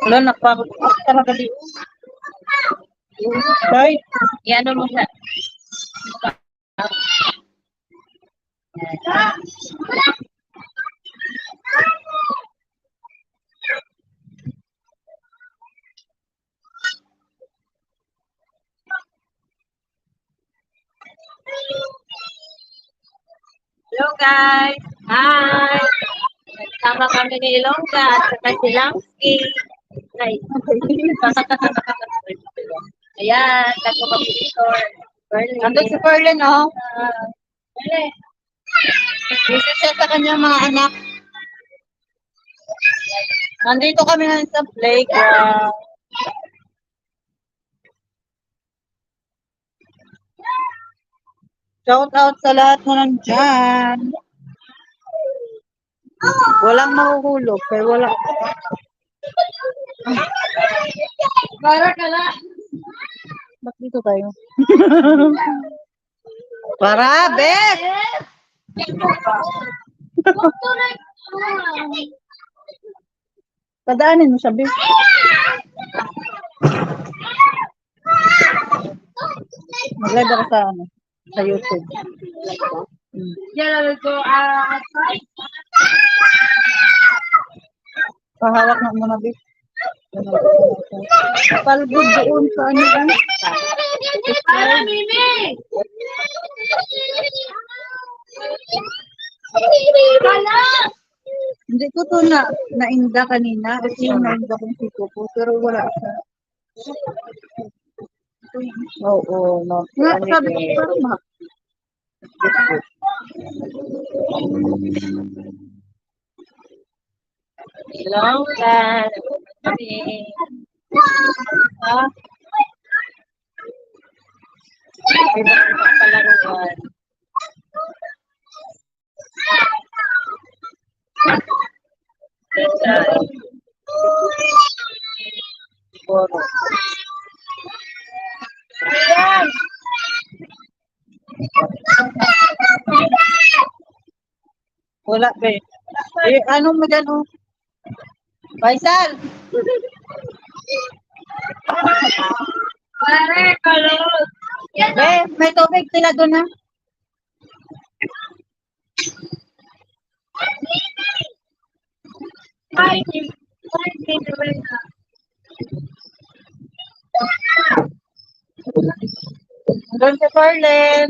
Wala, napagod talaga di. Right? Yan mo siya. Hello guys! Hi! Nagsama kami ni Ilongga at saka si Langsky. Ay. Ayan, tago kami dito. Nandun si Perlin, oh. Perlin. Visit siya sa kanyang mga anak. Nandito kami ngayon sa playground. Shout out sa lahat na nandyan. Walang mahuhulog, pero wala. Para ka na. Ba't dito tayo? Para, Bet! Padaanin mo siya, Bet. Mag-live ako sa, sa YouTube. Yan ko, Pahawak na muna, Bet. Palgod doon sa ano yan. para Mimi! Hindi ko to nainda kanina. Kasi yung nainda kong siko po. Pero wala siya. Oo. No. Sabi ko parang mahal. Ilongga. Ha? Iba palaruan. Siguro. Wala ba eh. Ano mo dyan oh? Faisal! Pare, kalot! May tubig sila doon ha? Ay, Doon si Perlin.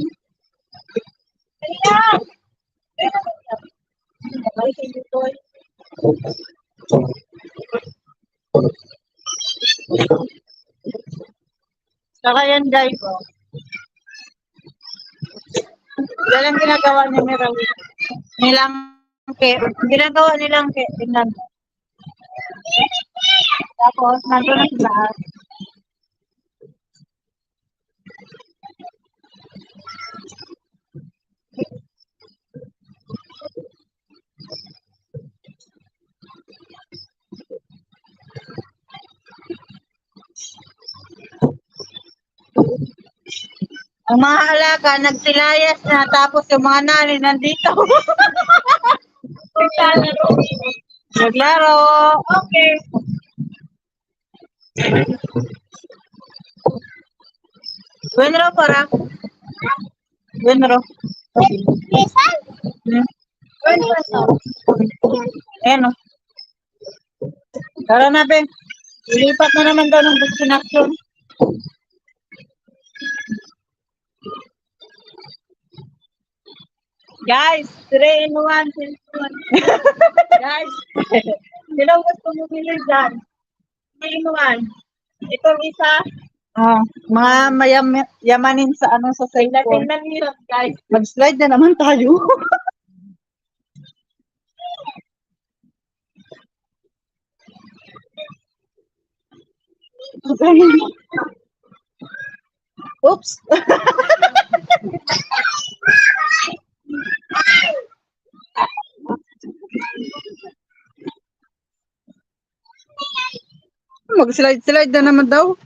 Saka yan guys. Yan ang ginagawa niya ni Rawi. Nilang ke. Ginagawa nilang ke. Tingnan. Tapos, nandun na sila. Ang mga alaga, nagsilayas na. Tapos yung mga nani nandito. Naglaro. okay. Wenro para. Wenro. Ayan o. Tara na, Ben. Ilipat na naman daw ng destination. Guys, 3 in 1. Guys, sino gusto mo bili dyan? 3 in 1. Itong isa. Mga yamanin sa ano sa cellphone. Tingnan hirap, guys. Mag-slide na naman tayo. Oops. Mag-slide-slide na naman daw.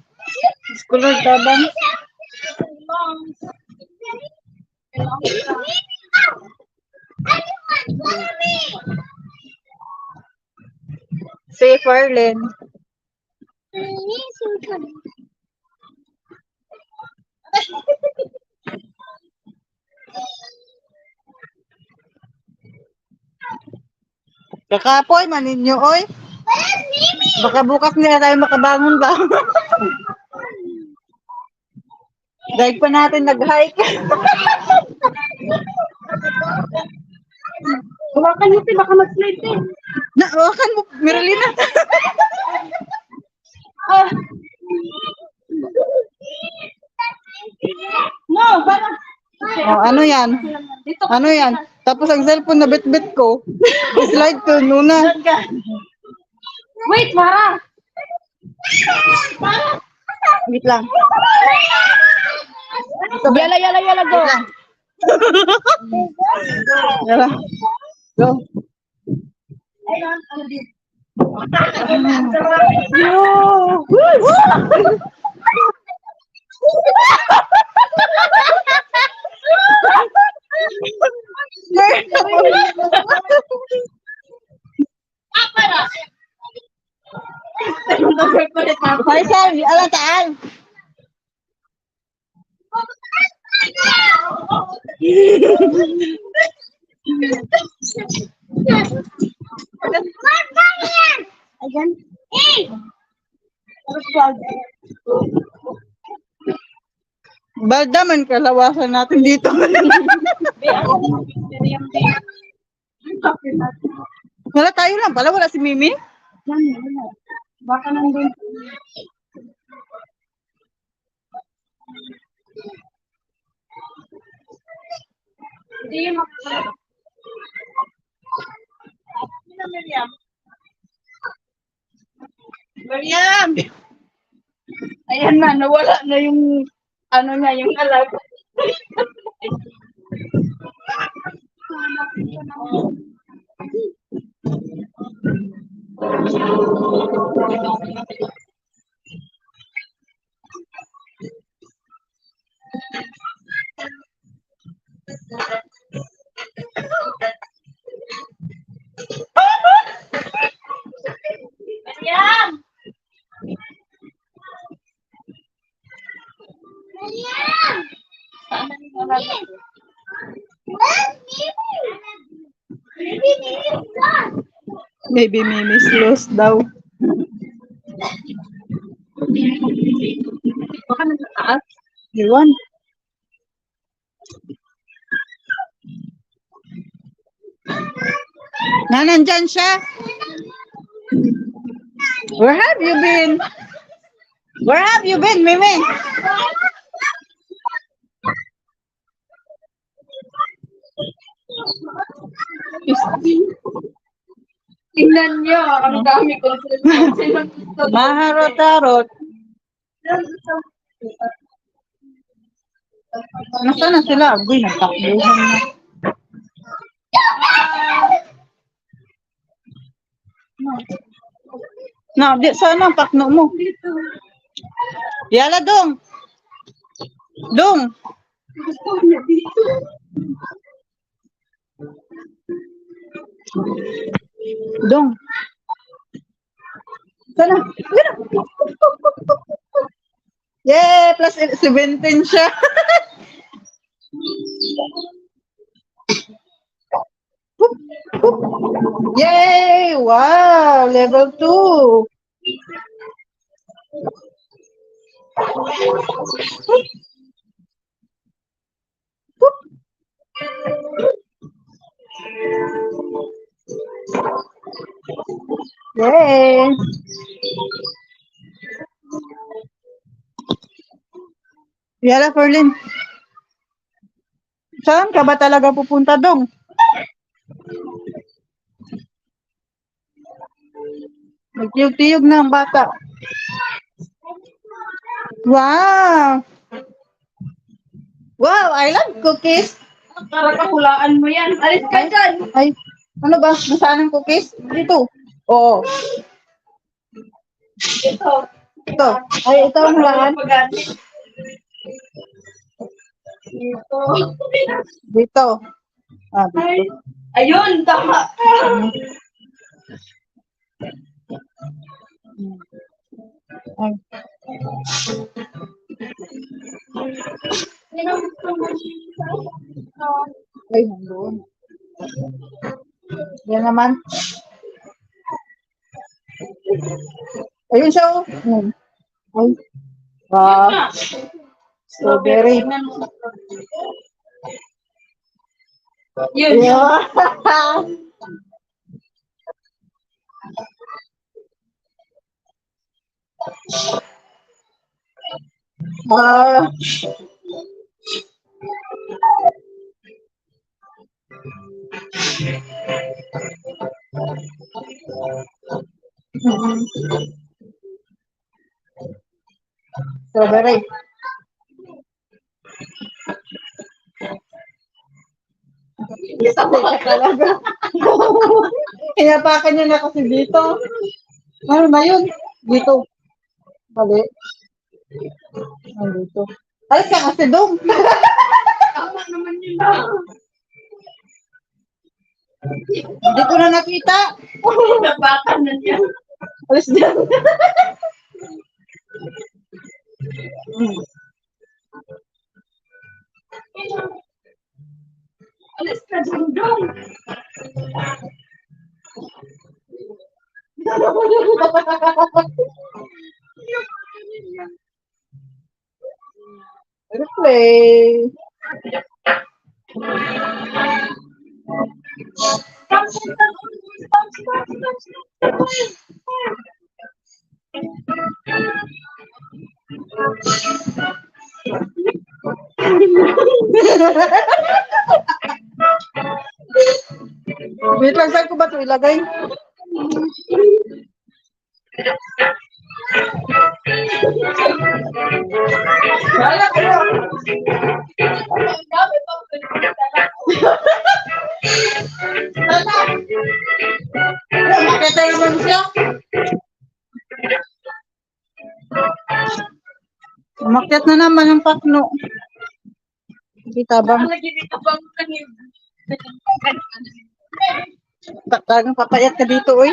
Scholar tabang. Safer lane. Kakapoy, maninyo, oy. Baka bukas nila tayo makabangon ba? Dahil pa natin nag-hike. Hawakan niyo, baka mag-slide eh. Hawakan mo, Miralina. No, para. Oh, ano yan? Ano yan? Tapos ang cellphone na bit-bit ko. Slide ko muna. Wait, Mara! Wait lang. Yala, yala, yala, go! Yala. Go. Faisal, alam taan. Ayan. Baldaman kalawasan natin dito. Wala tayo lang pala, wala si Mimi. Baka nandun. Hindi yun makakalaga. Mariam! Ayan na, nawala na yung ano niya, yung alag. Mariam! Saan na yung alag? Maybe Mimi's lost daw. Baka nasa taas. Iwan. Nandyan siya. Where have you been? Where have you been, Mimi? Tingnan niyo, ang dami ko. Maharot-harot. Nasaan na sila? Uy, nagtakbuhan na. Na, di sana ang pakno mo. Yala, dong. Dong. Dong. Sana. Sana. Yay! Plus 17 siya. Yay! Wow! Level 2. Yay! Yala, Ferlin. Saan ka ba talaga pupunta, Dong? Nagtiyog-tiyog na ang bata. Wow! Wow, I love cookies. Para kahulaan mo yan. Alis ka dyan. Ay, ano ba? Nasaan ang cookies? Dito. Oo. Ito. Ito. Ay, ito ang hulaan. Ito. Dito. Ah, Ay, dito. ayun, tama. Ay. Ay, nandun. Yan naman. Ayun siya, oh. Ayun. Ay. Wow. Strawberry. Yun. Yeah. Ah. Strawberry. Isa talaga. Hinapakan niya na kasi dito. Ano na yun? Dito. Mali. Dito. Alis ka kasi doon. Tama naman yun na. Hindi ko na nakita. Nabakan na niya. Alis dyan. Alis ka dyan doon. Replay. Wait lang, saan ko ba ito ilagay? Wala kayo. Ang dami pang Makita naman siya. Umakyat na naman ang pakno. Kita bang? lagi dito bang kanib. Talagang papayat ka dito, oy.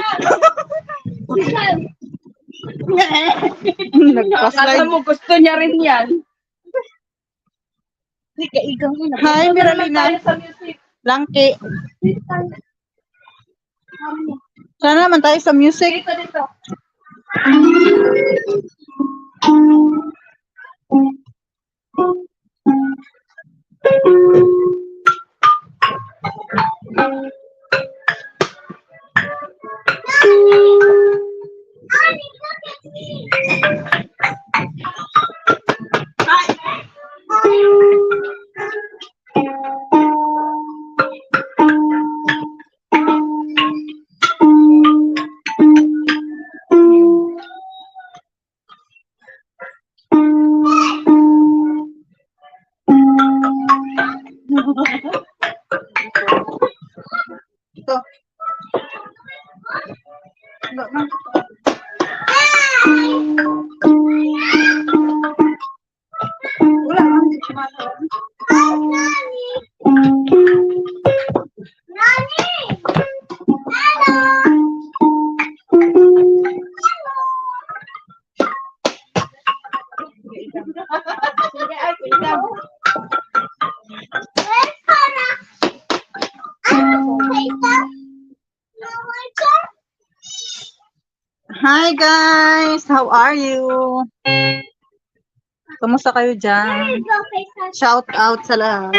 Akala Nagpa-slide. mo gusto niya rin yan. Hindi ka igaw mo na. Hi, Miralina. Sa music. Langki. Sana naman tayo sa music. Dito, dito. Ito. Wala man. Wala man. Hi guys, how are you? Kumusta kayo dyan? Shout out sa lahat.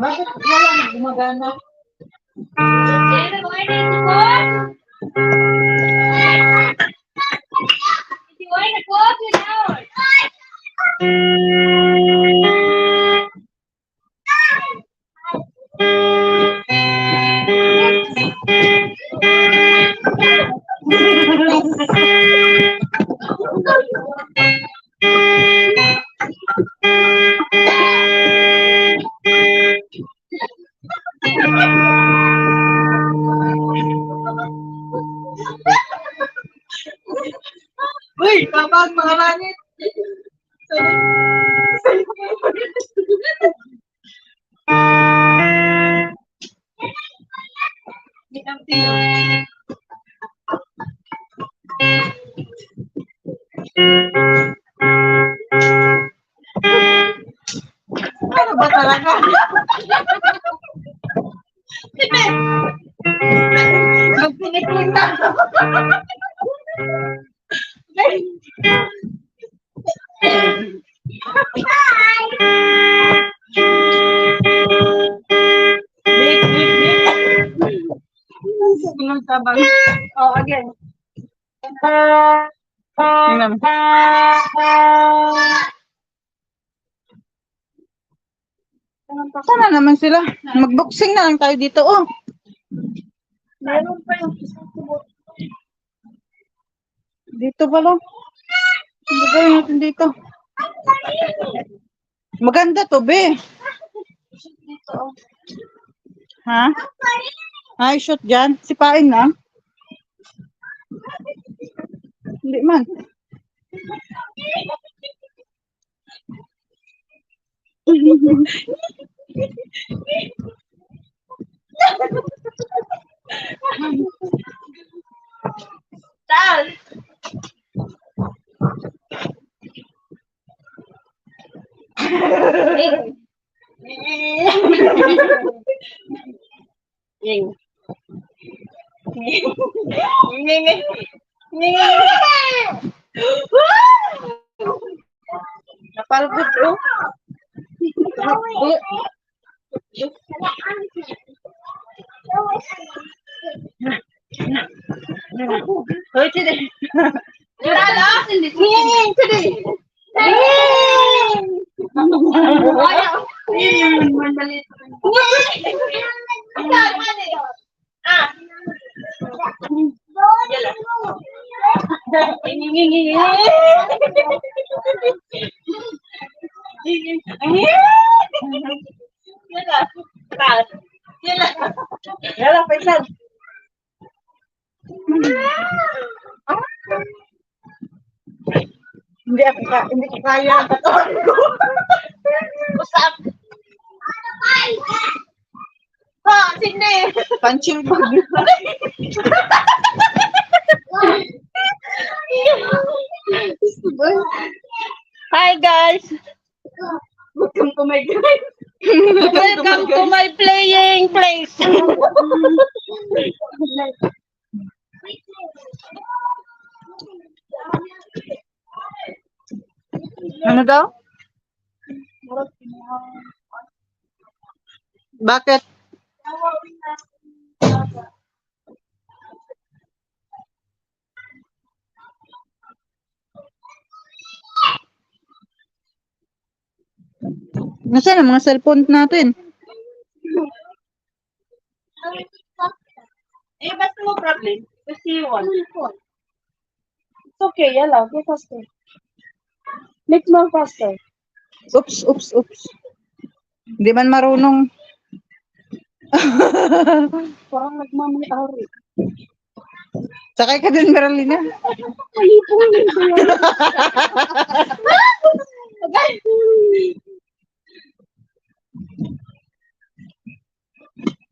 Bakit wala nang gumagana? Uy, babang mga langit. Ano ba talaga? Sige. Magpinikling na. Big, big, big. Sunod sabang. Oh, again. Tingnan. Sana naman sila. Mag-boxing na lang tayo dito, oh. Meron pa yung isang kubot. Dito ba lang? Lagay natin dito. Maganda to, be. Dito, oh. Ha? Ay, shoot dyan. Sipain na. Hindi man. Tal! Ning. Napalbot, oh. Hoy, sige. Lalo, hindi. Sige. Yala, Faisal. Hindi ko kaya ang katawan ko. Usap. Ha, sindi. Punching bag. Hi guys. Welcome to my guys. Welcome to my playing place. Ano daw? Bakit? Nasaan ang mga cellphone natin? Eh, ba't mo problem? Kasi yun. It's okay, yellow. Go faster. Make more faster. Oops. Hindi man marunong. Parang nagmamay-ari. Sakay ka din, Meralina. Ay, po yun.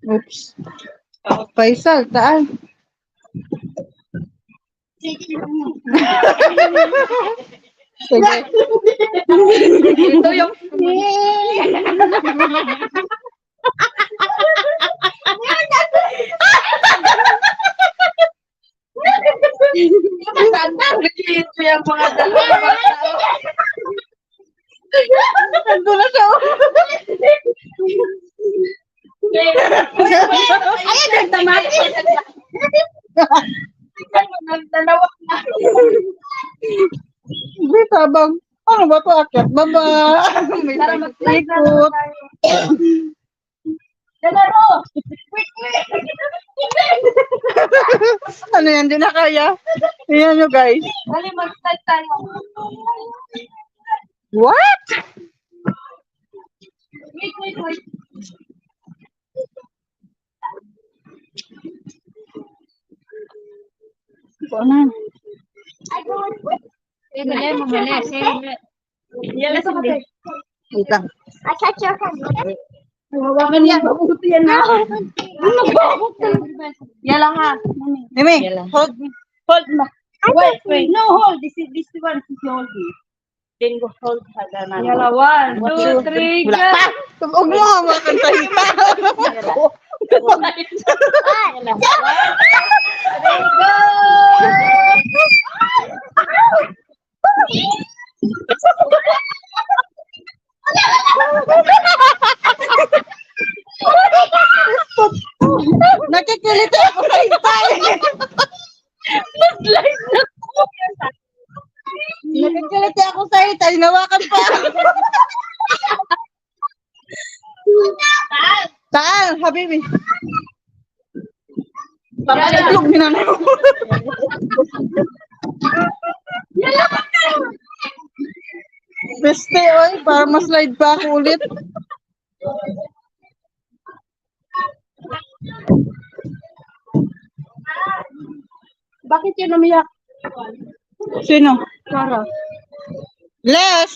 Oops. Faisal, taan. Sige. Ito yung... Ito yung mga dalawa. Nandun na siya. Ayan, nagtamati. Nagdalawak na. Hindi, tabang. Ano ba ito? Akyat baba. May pag-ikot. Dalaro! Ano yan? Di na kaya. Ayan nyo, guys. Dali, mag-start tayo. What? Wait. Ano? Sige, mamali. Sige. Yan lang sindi. Wait lang. Hawakan niya. Mabuti yan ha. Ano ba? Yan lang ha. Mimi, hold. Hold mo. Wait. No, hold. This one is holding. Then go hold. Haganan. Yala, 1, 2, 3, Wala go. pa. Huwag mo hawakan tayo pa. Nakikiliti ako sa hintay. Nakikiliti ako sa hintay. Nawakan pa. Taal, habibi. Itlog niya na. Beste, oy, para ma-slide pa ako ulit. Bakit yun umiyak? Sino? Sarah. Les!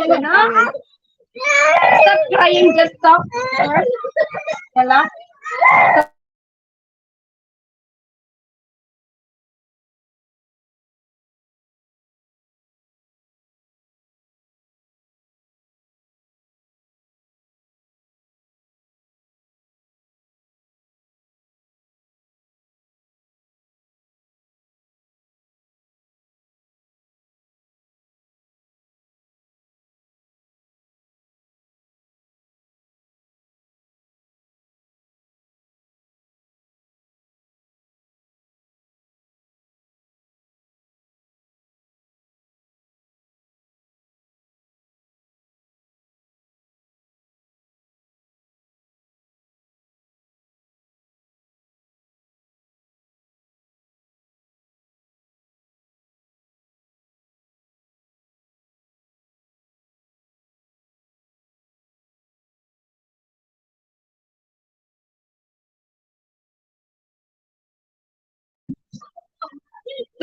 Yala? Stop crying, just stop. Yala?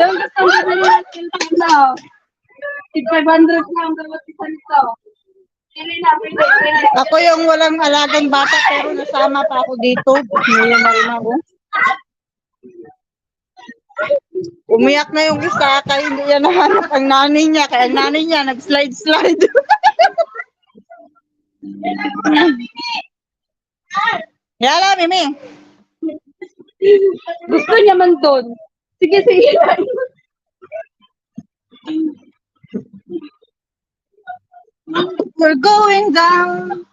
Yung gusto mo na natin na. 500 na ang bawat isa nito. Pili na, pili. Ako yung walang alagang bata pero nasama pa ako dito. Ngayon na rin ako. Umiyak na yung isa kaya hindi yan nahanap ang nanay niya. Kaya ang nanay niya nag-slide-slide. Yala, Mimi. Gusto niya man doon. Sige, sige. We're going down.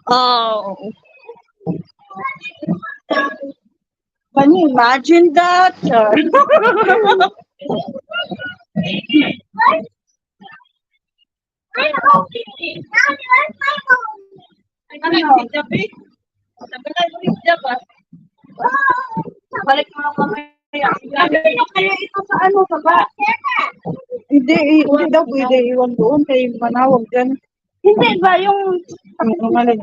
Oh. Can you imagine that? Balik mo lang mamaya. Gagawin na kayo ito sa ano, sa ba? Hindi daw pwede iwan doon kay manawag dyan. Hindi ba yung... Ang alin.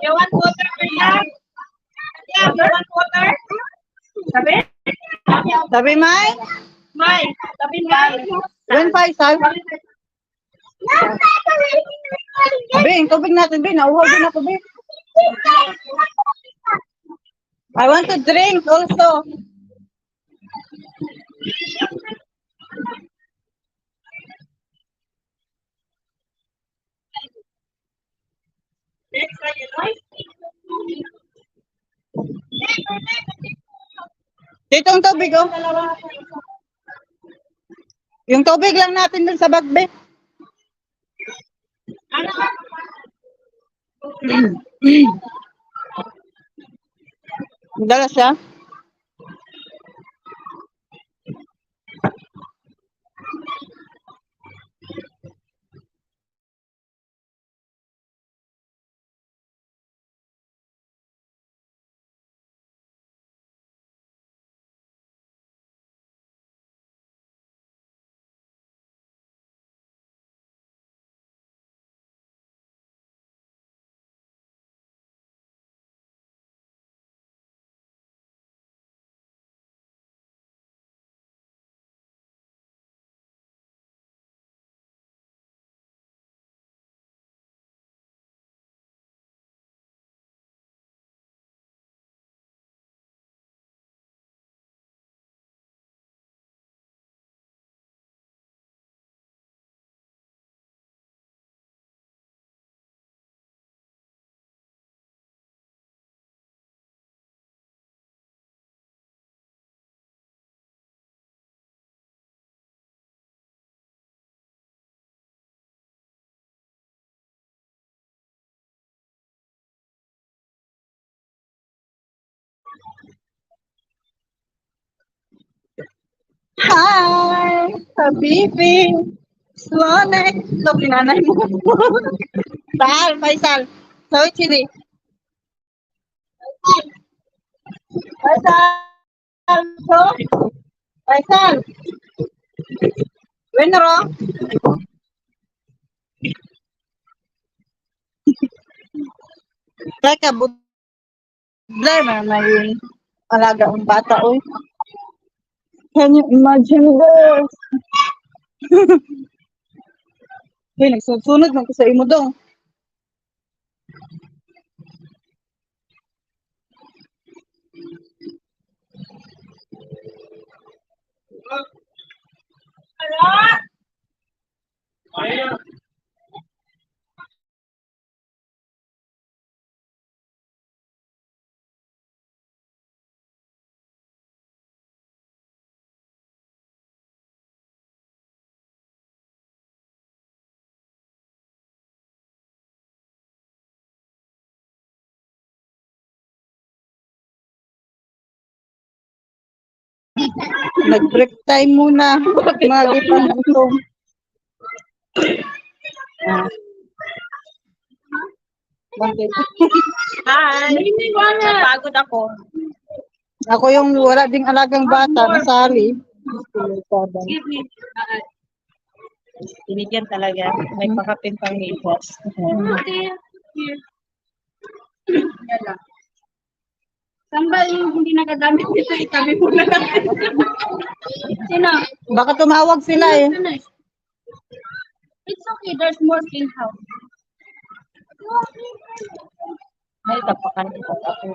You want water, Kuya? Yeah, you want water? Sabi? Sabi, May? May, sabi May. When pa, Isal? Sabi, yung tubig natin, Bin. Nauhaw din ako, Bin. I want to drink also. Next, are you like? Dito ang tubig, oh. Yung tubig lang natin dun sa bagbe. Dala siya. Hi! Habibi! Slonek! Ito, pinanay mo. Sal, Faisal. Sawi, chili. Faisal! So, Faisal! Winro? Teka, budlay, may alaga ang bata, oy. Can you imagine this? Hey, nagsusunod man ko sa imo dong. Nag-break time muna. Magipang gutom. Ah. Bakit? Hi! Napagod ako. Ako yung wala ding alagang bata, nasali. Binigyan talaga. May pakapin pang hipos. Saan ba yung hindi nagagamit dito? Itabi mo na lang. Sino? Baka tumawag sila eh. It's okay, there's more in house. May tapakan ito ako.